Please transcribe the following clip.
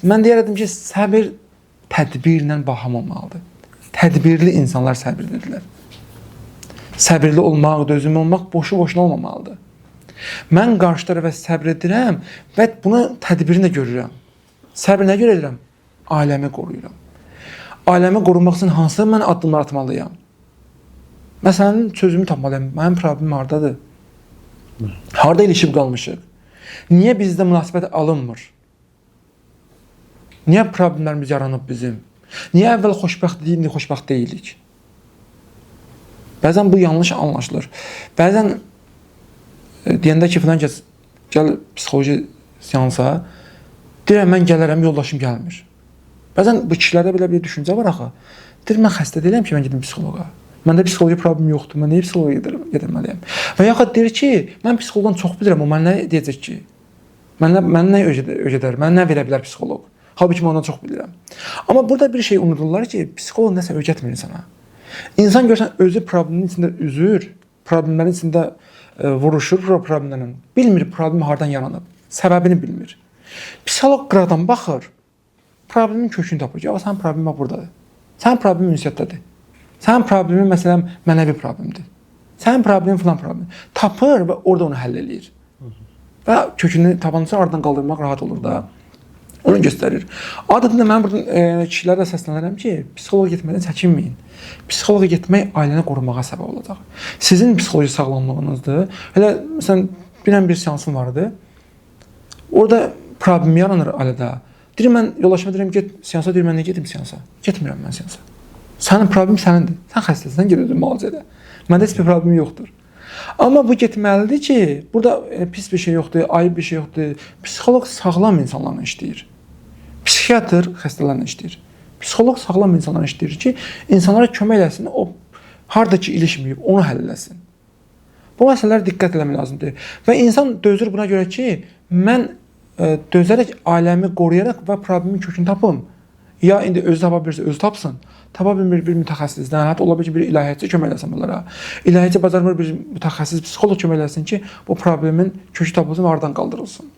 Mən deyərdim ki, səbir tədbirlə baham olmalıdır. Tədbirli insanlar səbirlidirlər. Səbirli olmaq, dözümlü olmaq boşu-boşuna olmamalıdır. Mən qarşı tərəfə səbr edirəm və bunu tədbirini də görürəm. Səbir nə görə edirəm? Ailəmi qoruyuram. Ailəmi qorumaq üçün hansı mən addımlar atmalıyam? Məsələn, sözümü tapmalıyam. Mənim problemim hardadır? Harada ilişib qalmışıq? Niyə bizdə münasibət alınmır? Niyə problemlərimiz yaranıb bizim? Niyə əvvəl xoşbəxt idik, indi xoşbəxt deyilik? Bəzən bu yanlış anlaşılır. Bəzən deyəndə ki, filan kəs gəl psixoloji seansa, deyirəm, mən gələrəm, yoldaşım gəlmir. Bəzən bu kişilərdə belə bir düşüncə var axı. Deyir, mən xəstə deyiləm ki, mən gedim psixoloqa. Məndə psixoloji problem yoxdur, mən niyə psixoloqa gedilməliyəm? Və yaxud deyir ki, mən psixologdan çox bilirəm, o mən nə deyəcək ki? Mən nə öyrədər, mən nə verə bilər psixoloq? Halbuki mən ondan çox bilirəm. Amma burada bir şey unudurlar ki, psixoloq nəsə öyrətmir insana. İnsan görsən, özü problemin içində üzür, problemlərin içində vuruşur problemlərlə. Bilmir problem hardan yaranıb, səbəbini bilmir. Psixoloq qıradan baxır, problemin kökünü tapır ki, sənin problemin buradadır. Sənin problemin ünsiyyətdədir. Sənin problemin, məsələn, mənəvi problemdir. Sənin problemin filan problem. Tapır və orada onu həll eləyir. Və kökünü tabanca aradan qaldırmaq rahat olur da. Onu göstərir. Adətən mən burada kişilərə səslənirəm ki, psixoloqa getmədən çəkinməyin. Psixoloqa getmək ailəni qorumağa səbəb olacaq. Sizin psixoloji sağlamlığınızdır. Elə məsələn, bir seansım vardı. Orada problem yaranır ailədə. Deyir, mən yoldaşıma deyirəm, get seansa, deyir, mən nə gedim seansa? Getmirəm mən seansa. Sənin problem sənindir. Sən xəstəsən, sən gedirsən müalicədə. Məndə heç bir problem yoxdur. Amma bu getməlidir ki, burada pis bir şey yoxdur, ayıb bir şey yoxdur. Psixoloq sağlam insanlarla işləyir. Psixiatr xəstələrlə işləyir. Psixoloq sağlam insanlarla işləyir ki, insanlara kömək eləsin, o haradakı ilişməyib, onu həll eləsin. Bu məsələlərə diqqət eləmək lazımdır. Və insan dözür buna görə ki, mən dözərək ailəmi qoruyaraq və problemin kökünü tapım. Ya indi özü tapa bilirsə, özü tapsın. Tapa bilmir bir mütəxəssisdən, hətta ola bilər ki, bir ilahiyyatçı kömək eləsin bunlara. İlahiyyatçı bacarmır bir mütəxəssis psixoloq kömək eləsin ki, bu problemin kökü tapılsın və aradan qaldırılsın.